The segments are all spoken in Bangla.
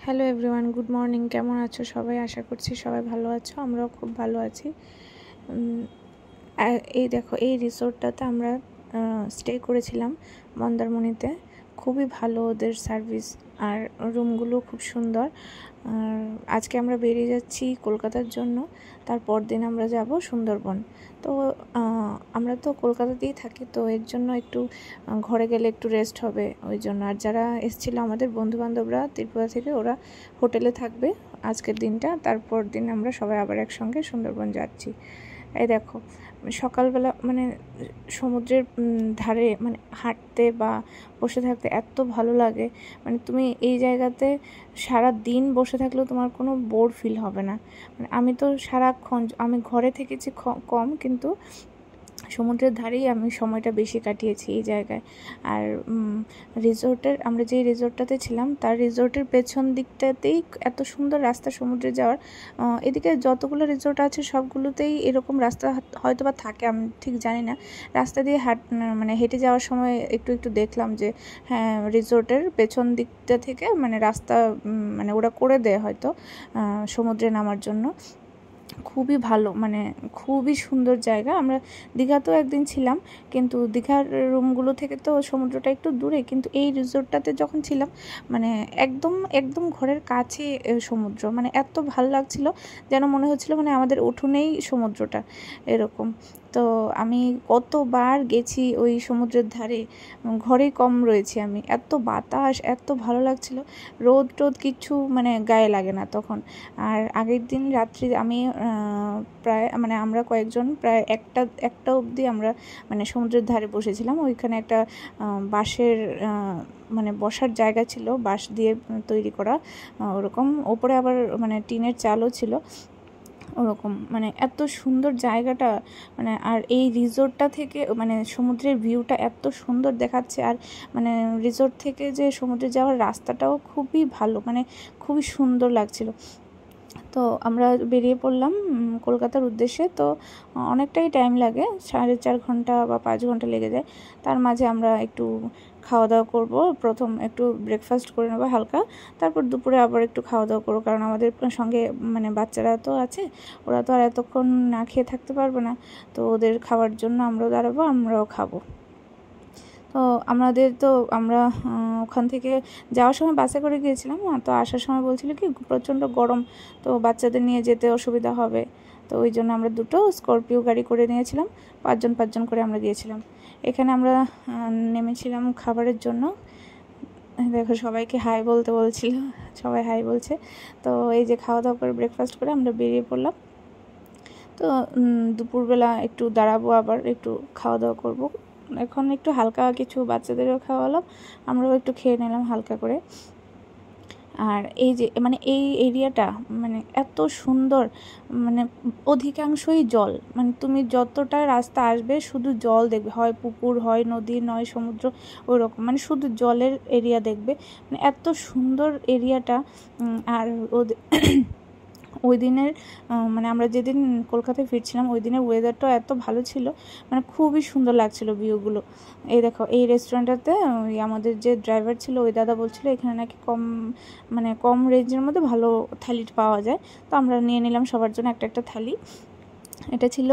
Hello everyone, good morning. কেমন আছো সবাই? আশা করছি সবাই ভালো আছো। আমরাও খুব ভালো আছি। এই দেখো, এই রিসোর্টটাতে আমরা স্টে করেছিলাম মন্দারমণিতে। খুবই ভালো ওদের সার্ভিস, আর রুমগুলো খুব সুন্দর। আর আজকে আমরা বেরিয়ে যাচ্ছি কলকাতার জন্য। তারপর দিন আমরা যাব সুন্দরবন। তো আমরা তো কলকাতাতেই থাকি, তো এর জন্য একটু ঘরে গেলে একটু রেস্ট হবে ওই জন্য। আর যারা এসেছিলো আমাদের বন্ধুবান্ধবরা ত্রিপুরা থেকে, ওরা হোটেলে থাকবে আজকের দিনটা। তারপর দিন আমরা সবাই আবার একসঙ্গে সুন্দরবন যাচ্ছি। এই দেখো, সকালবেলা মানে সমুদ্রের ধারে মানে হাঁটতে বা বসে থাকতে এত ভালো লাগে। মানে তুমি এই জায়গাতে সারা দিন বসে থাকলেও তোমার কোনো বোর ফিল হবে না। মানে আমি তো সারাক্ষণ, আমি ঘরে থেকেছি কম, কিন্তু সমুদ্রের ধারেই আমি সময়টা বেশি কাটিয়েছি এই জায়গায়। আর আমরা যে রিসোর্টটাতে ছিলাম, তার রিসোর্টের পেছন দিকটাতেই এত সুন্দর রাস্তা সমুদ্রে যাওয়ার। এদিকে যতগুলো রিসোর্ট আছে সবগুলোতেই এরকম রাস্তা হয়তো বা থাকে, আমি ঠিক জানি না। রাস্তা দিয়ে মানে হেঁটে যাওয়ার সময় একটু দেখলাম যে হ্যাঁ, রিসোর্টের পেছন দিকটা থেকে মানে রাস্তা মানে ওরা করে দেয় হয়তো সমুদ্রে নামার জন্য। খুবই ভালো, মানে খুবই সুন্দর জায়গা। আমরা দীঘাতেও একদিন ছিলাম, কিন্তু দীঘার রুমগুলো থেকে তো সমুদ্রটা একটু দূরে, কিন্তু এই রিসোর্টটাতে যখন ছিলাম মানে একদম একদম ঘরের কাছে সমুদ্র। মানে এত ভালো লাগছিল, যেন মনে হচ্ছিল মানে আমাদের উঠোনেই সমুদ্রটা এরকম। তো আমি কতবার গেছি ওই সমুদ্রের ধারে, ঘরেই কম রয়েছি আমি। এত বাতাস, এত ভালো লাগছিল, রোদ কিচ্ছু মানে গায়ে লাগে না তখন। আর আগের দিন রাত্রি আমি প্রায় মানে আমরা কয়েকজন প্রায় একটা অবধি আমরা মানে সমুদ্রের ধারে বসেছিলাম। ওইখানে একটা বাঁশের মানে বসার জায়গা ছিল, বাঁশ দিয়ে তৈরি করা ওরকম। ওপরে আবার মানে টিনের চালও ছিল ওরকম। মানে এত সুন্দর জায়গাটা, মানে আর এই রিসোর্টটা থেকে মানে সমুদ্রের ভিউটা এত সুন্দর দেখাচ্ছে। আর মানে রিসোর্ট থেকে যে সমুদ্রে যাওয়ার রাস্তাটাও খুবই ভালো, মানে খুবই সুন্দর লাগছিল। তো আমরা বেরিয়ে পড়লাম কলকাতার উদ্দেশ্যে। তো অনেকটাই টাইম লাগে, 4.5 ঘন্টা বা 5 ঘন্টা লেগে যায়। তার মাঝে আমরা একটু খাওয়া দাওয়া করবো। প্রথম একটু ব্রেকফাস্ট করে নেবো হালকা, তারপর দুপুরে আবার একটু খাওয়া দাওয়া করবো, কারণ আমাদের সঙ্গে মানে বাচ্চারা তো আছে, ওরা তো আর এতক্ষণ না খেয়ে থাকতে পারবে না। তো ওদের খাওয়ার জন্য আমরাও দাঁড়াবো, আমরাও খাবো। তো আমরা ওখান থেকে যাওয়ার সময় বাসে করে গিয়েছিলাম, তো আসার সময় বলছিল কি প্রচণ্ড গরম, তো বাচ্চাদের নিয়ে যেতে অসুবিধা হবে। তো ওই জন্য আমরা দুটো স্করপিও গাড়ি করে নিয়েছিলাম, 5জন করে আমরা গিয়েছিলাম। এখানে আমরা নেমেছিলাম খাবারের জন্য। দেখো, সবাইকে হাই বলতে বলছিল, সবাই হাই বলছে। তো এই যে খাওয়া দাওয়া করে ব্রেকফাস্ট করে আমরা বেরিয়ে পড়লাম। তো দুপুরবেলা একটু দাঁড়াবো, আবার একটু খাওয়া দাওয়া করবো। এখন একটু হালকা কিছু বাচ্চাদেরও খাওয়ালাম, আমরাও একটু খেয়ে নিলাম হালকা করে। আর এই যে মানে এই এরিয়াটা মানে এত সুন্দর, মানে অধিকাংশই জল। মানে তুমি যতটা রাস্তা আসবে শুধু জল দেখবে, হয় পুকুর, হয় নদী, নয় সমুদ্র, ওই রকম মানে শুধু জলের এরিয়া দেখবে। মানে এত সুন্দর এরিয়াটা। আর ওই দিনের মানে আমরা যেদিন কলকাতায় ফিরছিলাম ওই দিনের ওয়েদারটাও এত ভালো ছিল, মানে খুবই সুন্দর লাগছিল ভিউগুলো। এই দেখো, এই রেস্টুরেন্টটাতে আমাদের যে ড্রাইভার ছিল ওই দাদা বলছিল এখানে নাকি কম রেঞ্জের মধ্যে ভালো থালি পাওয়া যায়। তো আমরা নিয়ে নিলাম সবার জন্য একটা থালি। এটা ছিল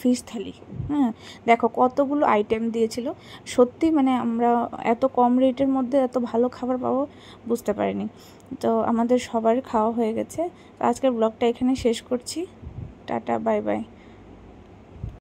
ফিশ থালি। হ্যাঁ, দেখো কতগুলো আইটেম দিয়েছিল। সত্যি মানে আমরা এত কম রেটের মধ্যে এত ভালো খাবার পাবো বুঝতে পারিনি। তো আমাদের সবার খাওয়া হয়ে গেছে। তো আজকের ব্লগটা এখানে শেষ করছি। Tata, bye bye.